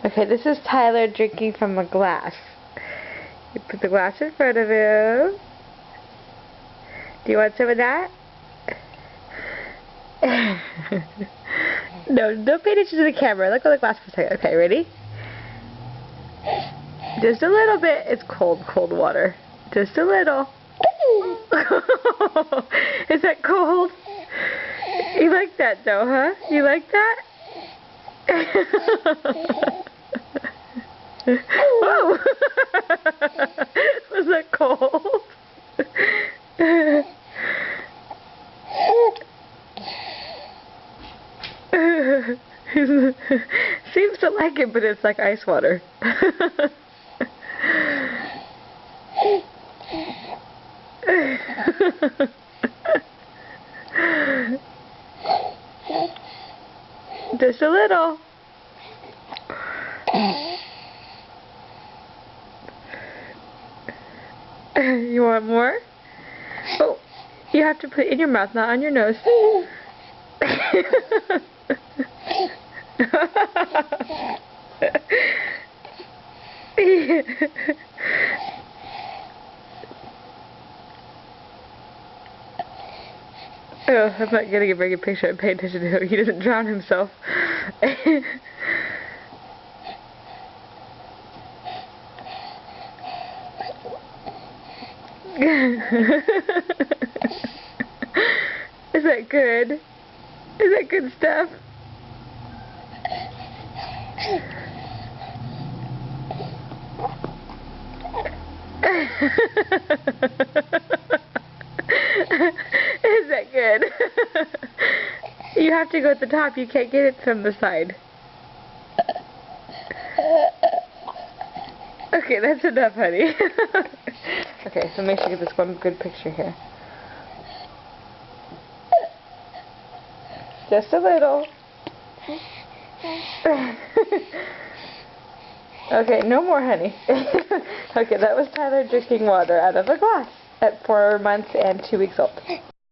Okay, this is Tyler drinking from a glass. You put the glass in front of him. Do you want some of that? No, don't pay attention to the camera. Look at the glass for a second. Okay, ready? Just a little bit. It's cold water. Just a little. Is that cold? You like that though, huh? You like that? Whoa! Was that cold? Seems to like it, but it's like ice water. Just a little. You want more? Oh, you have to put it in your mouth, not on your nose. Oh, I'm not getting a very good picture. I'm paying attention to him. He doesn't drown himself. Is that good? Is that good stuff? Is that good? You have to go at the top. You can't get it from the side. Okay, that's enough, honey. Okay, so make sure you get this one good picture here. Just a little. Okay, no more, honey. Okay, that was Tyler drinking water out of a glass at 4 months and 2 weeks old.